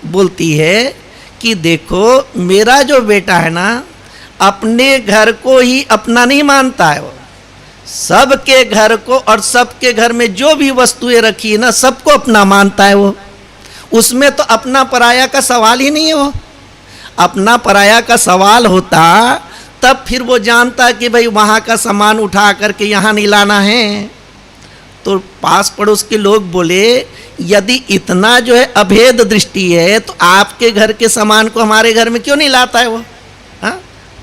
S1: बोलती है कि देखो मेरा जो बेटा है ना अपने घर को ही अपना नहीं मानता है, वो सबके घर को और सबके घर में जो भी वस्तुएं रखी है ना सबको अपना मानता है। वो उसमें तो अपना पराया का सवाल ही नहीं है। वो अपना पराया का सवाल होता तब फिर वो जानता कि भाई वहाँ का सामान उठा करके यहाँ नहीं लाना है। तो पास पड़ोस के लोग बोले यदि इतना जो है अभेद दृष्टि है तो आपके घर के सामान को हमारे घर में क्यों नहीं लाता है वो? हाँ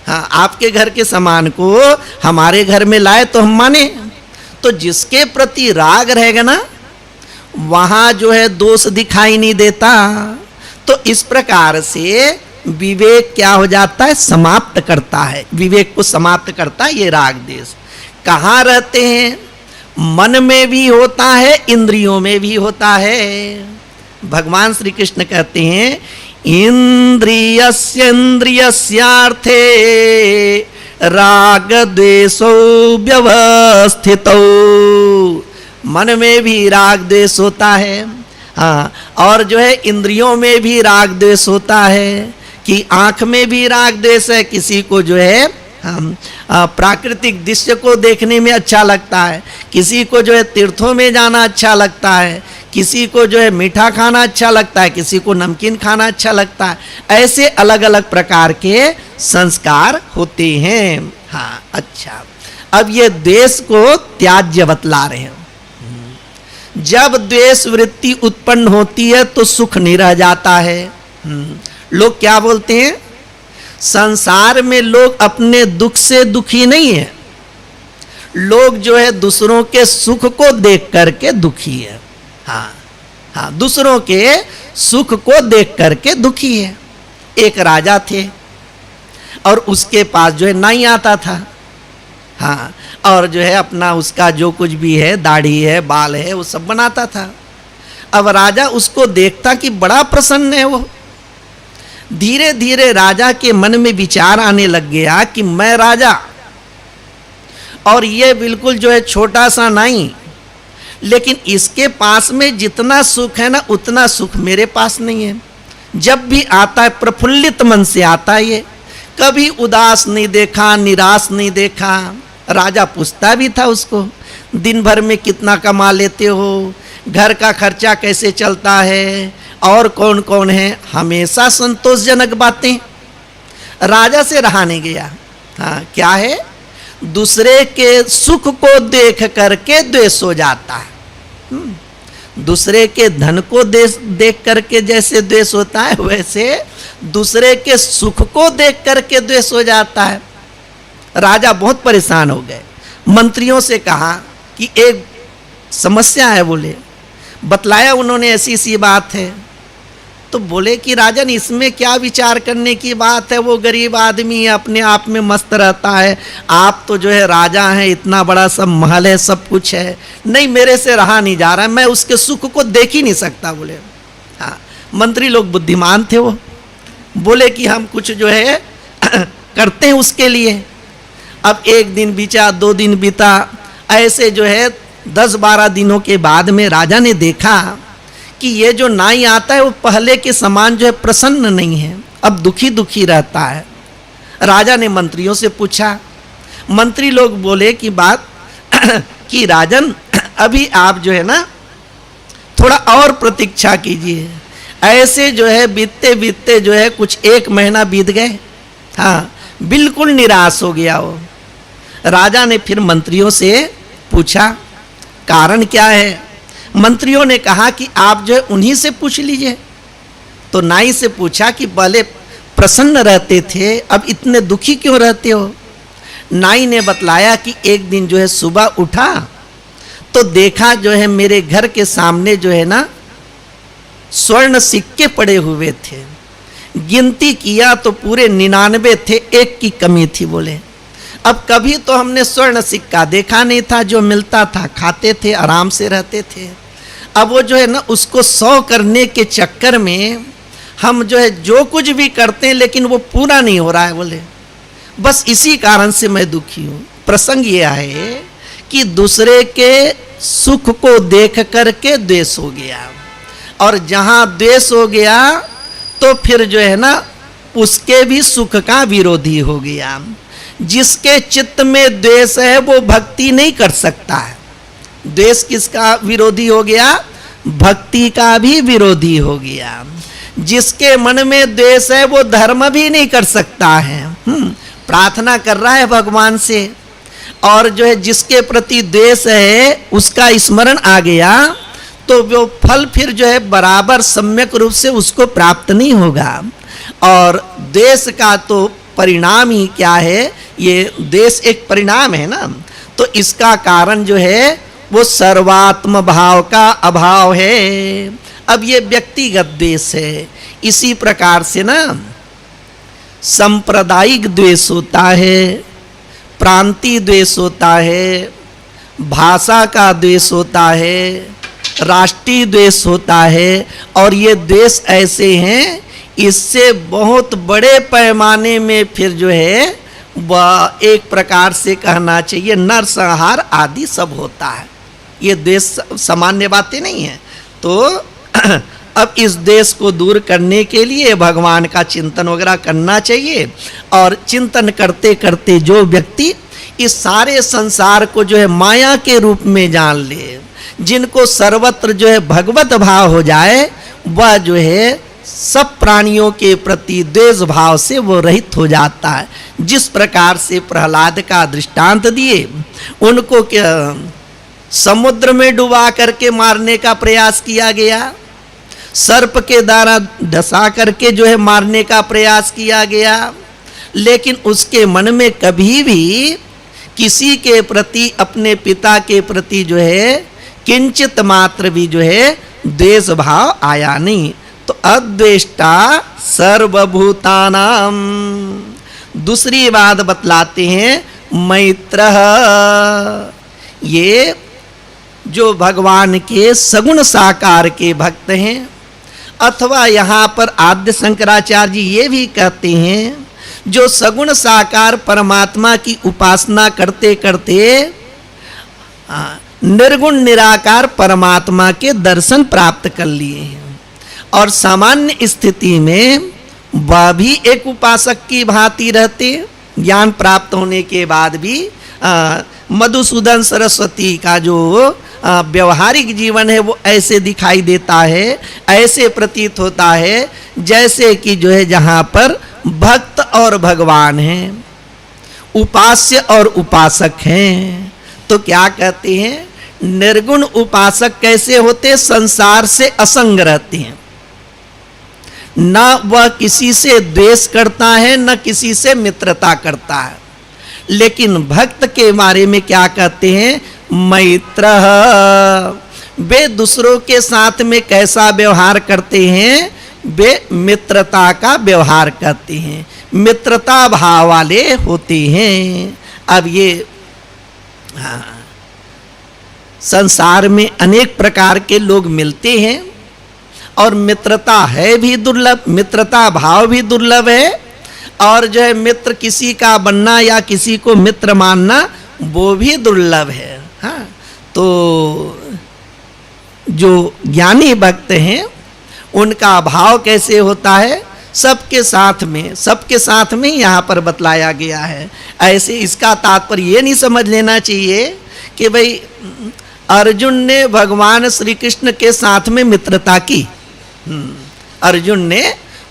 S1: हाँ, आपके घर के सामान को हमारे घर में लाए तो हम माने। तो जिसके प्रति राग रहेगा ना वहाँ जो है दोष दिखाई नहीं देता। तो इस प्रकार से विवेक क्या हो जाता है, समाप्त करता है, विवेक को समाप्त करता है ये राग देश। कहाँ रहते हैं? मन में भी होता है, इंद्रियों में भी होता है। भगवान श्री कृष्ण कहते हैं इंद्रियस्येन्द्रियस्यार्थे राग द्वेषो व्यवस्थितो। मन में भी राग द्वेष होता है, हाँ, और जो है इंद्रियों में भी राग द्वेष होता है कि आँख में भी राग द्वेष है। किसी को जो है प्राकृतिक दृश्य को देखने में अच्छा लगता है, किसी को जो है तीर्थों में जाना अच्छा लगता है, किसी को जो है मीठा खाना अच्छा लगता है, किसी को नमकीन खाना अच्छा लगता है। ऐसे अलग अलग प्रकार के संस्कार होते हैं। हाँ अच्छा, अब ये द्वेष को त्याज्य बतला रहे हैं। जब द्वेष वृत्ति उत्पन्न होती है तो सुख नहीं रह जाता है। लोग क्या बोलते हैं, संसार में लोग अपने दुख से दुखी नहीं है, लोग जो है दूसरों के सुख को देख करके दुखी है। हाँ हाँ, दूसरों के सुख को देख करके दुखी है। एक राजा थे और उसके पास जो है नाई आता था, हाँ, और जो है अपना उसका जो कुछ भी है, दाढ़ी है, बाल है, वो सब बनाता था। अब राजा उसको देखता कि बड़ा प्रसन्न है वो। धीरे धीरे राजा के मन में विचार आने लग गया कि मैं राजा और ये बिल्कुल जो है छोटा सा नाई, लेकिन इसके पास में जितना सुख है ना उतना सुख मेरे पास नहीं है। जब भी आता है प्रफुल्लित मन से आता है, ये कभी उदास नहीं देखा, निराश नहीं देखा। राजा पूछता भी था उसको, दिन भर में कितना कमा लेते हो, घर का खर्चा कैसे चलता है, और कौन कौन है। हमेशा संतोषजनक बातें। राजा से रहा नहीं गया। हाँ, क्या है, दूसरे के सुख को देख करके द्वेष हो जाता है। दूसरे के धन को देख करके जैसे द्वेष होता है, वैसे दूसरे के सुख को देख करके द्वेष हो जाता है। राजा बहुत परेशान हो गए, मंत्रियों से कहा कि एक समस्या है। बोले, बतलाया उन्होंने ऐसी सी बात है। तो बोले कि राजन, इसमें क्या विचार करने की बात है, वो गरीब आदमी है, अपने आप में मस्त रहता है, आप तो जो है राजा हैं, इतना बड़ा सब महल है, सब कुछ है, नहीं मेरे से रहा नहीं जा रहा, मैं उसके सुख को देख ही नहीं सकता। बोले हाँ, मंत्री लोग बुद्धिमान थे, वो बोले कि हम कुछ जो है करते हैं उसके लिए। अब एक दिन बीता, 2 दिन बीता, ऐसे जो है 10-12 दिनों के बाद में राजा ने देखा कि ये जो नाई आता है वो पहले के समान जो है प्रसन्न नहीं है, अब दुखी दुखी रहता है। राजा ने मंत्रियों से पूछा, मंत्री लोग बोले कि बात कि राजन, अभी आप जो है ना थोड़ा और प्रतीक्षा कीजिए। ऐसे जो है बीतते बीतते जो है कुछ 1 महीना बीत गए, हाँ, बिल्कुल निराश हो गया वो। राजा ने फिर मंत्रियों से पूछा कारण क्या है। मंत्रियों ने कहा कि आप जो है उन्हीं से पूछ लीजिए। तो नाई से पूछा कि पहले प्रसन्न रहते थे, अब इतने दुखी क्यों रहते हो। नाई ने बतलाया कि एक दिन जो है सुबह उठा तो देखा जो है मेरे घर के सामने जो है ना स्वर्ण सिक्के पड़े हुए थे, गिनती किया तो पूरे 99 थे, 1 की कमी थी। बोले अब कभी तो हमने स्वर्ण सिक्का देखा नहीं था, जो मिलता था खाते थे, आराम से रहते थे। अब वो जो है ना उसको 100 करने के चक्कर में हम जो है जो कुछ भी करते हैं लेकिन वो पूरा नहीं हो रहा है। बोले बस इसी कारण से मैं दुखी हूँ। प्रसंग ये है कि दूसरे के सुख को देख करके द्वेष हो गया, और जहाँ द्वेष हो गया तो फिर जो है ना उसके भी सुख का विरोधी हो गया। जिसके चित्त में द्वेष है वो भक्ति नहीं कर सकता है। द्वेष किसका विरोधी हो गया? भक्ति का भी विरोधी हो गया। जिसके मन में द्वेष है वो धर्म भी नहीं कर सकता है। प्रार्थना कर रहा है भगवान से, और जो है जिसके प्रति द्वेष है उसका स्मरण आ गया तो वो फल फिर जो है बराबर सम्यक रूप से उसको प्राप्त नहीं होगा। और द्वेष का तो परिणाम ही क्या है, ये द्वेष एक परिणाम है ना, तो इसका कारण जो है वो सर्वात्म भाव का अभाव है। अब ये व्यक्तिगत द्वेष है। इसी प्रकार से ना सांप्रदायिक द्वेष होता है, प्रांतीय द्वेष होता है, भाषा का द्वेष होता है, राष्ट्रीय द्वेष होता है, और ये द्वेष ऐसे हैं इससे बहुत बड़े पैमाने में फिर जो है वह एक प्रकार से कहना चाहिए नरसंहार आदि सब होता है। ये देश सामान्य बातें नहीं है। तो अब इस देश को दूर करने के लिए भगवान का चिंतन वगैरह करना चाहिए, और चिंतन करते करते जो व्यक्ति इस सारे संसार को जो है माया के रूप में जान ले, जिनको सर्वत्र जो है भगवत भाव हो जाए, वह जो है सब प्राणियों के प्रति द्वेष भाव से वो रहित हो जाता है। जिस प्रकार से प्रहलाद का दृष्टांत दिए, उनको क्या समुद्र में डुबा करके मारने का प्रयास किया गया, सर्प के द्वारा डसा करके जो है मारने का प्रयास किया गया, लेकिन उसके मन में कभी भी किसी के प्रति, अपने पिता के प्रति जो है किंचित मात्र भी जो है द्वेष भाव आया नहीं। तो अद्वेष्टा सर्वभूतानां। दूसरी बात बतलाते हैं मैत्रः। ये जो भगवान के सगुण साकार के भक्त हैं, अथवा यहाँ पर आद्य शंकराचार्य जी ये भी कहते हैं जो सगुण साकार परमात्मा की उपासना करते करते निर्गुण निराकार परमात्मा के दर्शन प्राप्त कर लिए हैं, और सामान्य स्थिति में वह भी एक उपासक की भांति रहते, ज्ञान प्राप्त होने के बाद भी मधुसूदन सरस्वती का जो व्यवहारिक जीवन है वो ऐसे दिखाई देता है, ऐसे प्रतीत होता है जैसे कि जो है जहाँ पर भक्त और भगवान हैं, उपास्य और उपासक हैं। तो क्या कहते हैं, निर्गुण उपासक कैसे होते? संसार से असंग रहते हैं, न वह किसी से द्वेष करता है न किसी से मित्रता करता है। लेकिन भक्त के बारे में क्या कहते हैं, मैत्रः। वे दूसरों के साथ में कैसा व्यवहार करते हैं, वे मित्रता का व्यवहार करते हैं, मित्रता भाव वाले होते हैं। अब ये संसार में अनेक प्रकार के लोग मिलते हैं और मित्रता है भी दुर्लभ, मित्रता भाव भी दुर्लभ है, और जो है मित्र किसी का बनना या किसी को मित्र मानना वो भी दुर्लभ है। हाँ, तो जो ज्ञानी भक्त हैं उनका भाव कैसे होता है, सबके साथ में यहाँ पर बतलाया गया है। ऐसे इसका तात्पर्य ये नहीं समझ लेना चाहिए कि भाई अर्जुन ने भगवान श्री कृष्ण के साथ में मित्रता की, अर्जुन ने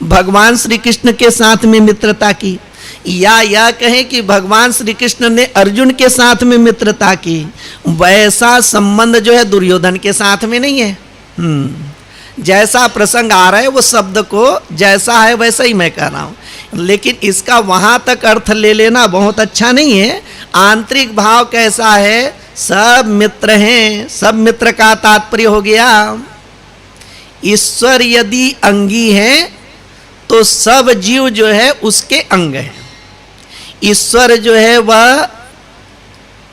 S1: भगवान श्री कृष्ण के साथ में मित्रता की, या यह कहें कि भगवान श्री कृष्ण ने अर्जुन के साथ में मित्रता की। वैसा संबंध जो है दुर्योधन के साथ में नहीं है। जैसा प्रसंग आ रहा है वो शब्द को जैसा है वैसा ही मैं कह रहा हूँ, लेकिन इसका वहाँ तक अर्थ ले लेना बहुत अच्छा नहीं है। आंतरिक भाव कैसा है, सब मित्र हैं, सब मित्र का तात्पर्य हो गया ईश्वर यदि अंगी है तो सब जीव जो है उसके अंग हैं। ईश्वर जो है वह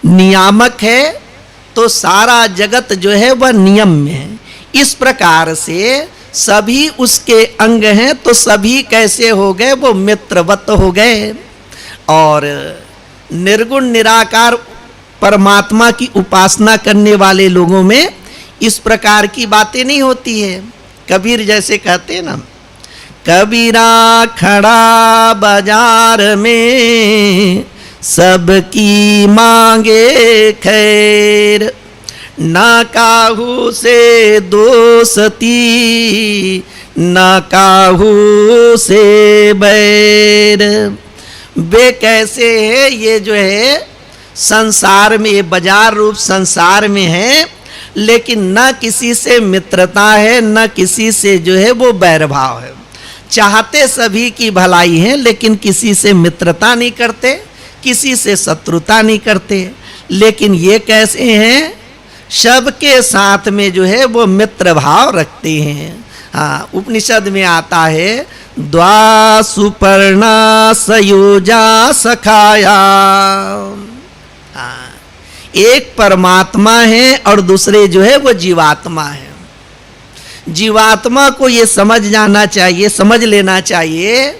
S1: नियामक है तो सारा जगत जो है वह नियम में है। इस प्रकार से सभी उसके अंग हैं, तो सभी कैसे हो गए, वो मित्रवत हो गए। और निर्गुण निराकार परमात्मा की उपासना करने वाले लोगों में इस प्रकार की बातें नहीं होती है। कबीर जैसे कहते हैं ना, कबीरा खड़ा बाजार में सबकी मांगे खैर, ना काहू से दोस्ती ना काहू से बैर। वे कैसे है, ये जो है संसार में, ये बाजार रूप संसार में है, लेकिन न किसी से मित्रता है न किसी से जो है वो बैर भाव है। चाहते सभी की भलाई है लेकिन किसी से मित्रता नहीं करते, किसी से शत्रुता नहीं करते। लेकिन ये कैसे हैं, सबके साथ में जो है वो मित्र भाव रखते हैं। हाँ, उपनिषद में आता है द्वा सुपर्णा सयोजा सखाया। हाँ, एक परमात्मा है और दूसरे जो है वो जीवात्मा है। जीवात्मा को ये समझ जाना चाहिए, समझ लेना चाहिए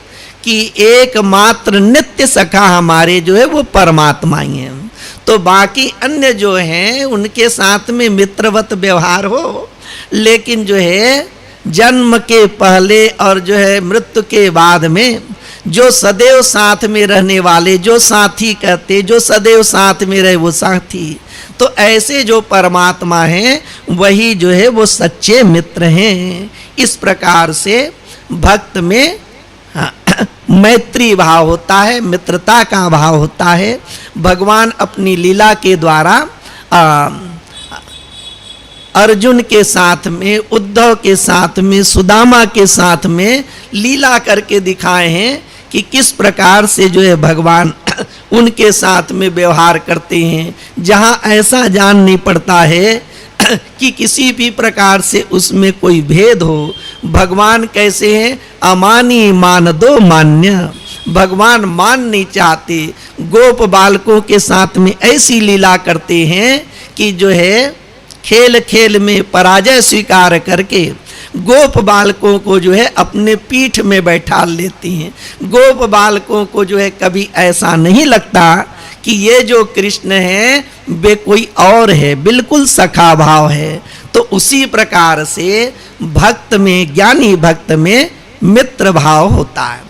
S1: कि एकमात्र नित्य सखा हमारे जो है वो परमात्मा ही है। तो बाकी अन्य जो हैं उनके साथ में मित्रवत व्यवहार हो, लेकिन जो है जन्म के पहले और जो है मृत्यु के बाद में जो सदैव साथ में रहने वाले, जो साथी कहते, जो सदैव साथ में रहे वो साथी, तो ऐसे जो परमात्मा हैं वही जो है वो सच्चे मित्र हैं। इस प्रकार से भक्त में मैत्री भाव होता है, मित्रता का भाव होता है। भगवान अपनी लीला के द्वारा अर्जुन के साथ में, उद्धव के साथ में, सुदामा के साथ में लीला करके दिखाए हैं कि किस प्रकार से जो है भगवान उनके साथ में व्यवहार करते हैं। जहाँ ऐसा जान नहीं पड़ता है कि किसी भी प्रकार से उसमें कोई भेद हो। भगवान कैसे हैं, अमानी मान दो मान्य। भगवान मान नहीं चाहते, गोप बालकों के साथ में ऐसी लीला करते हैं कि जो है खेल खेल में पराजय स्वीकार करके गोप बालकों को जो है अपने पीठ में बैठा लेती हैं। गोप बालकों को जो है कभी ऐसा नहीं लगता कि ये जो कृष्ण है वे कोई और है, बिल्कुल सखा भाव है। तो उसी प्रकार से भक्त में, ज्ञानी भक्त में मित्र भाव होता है।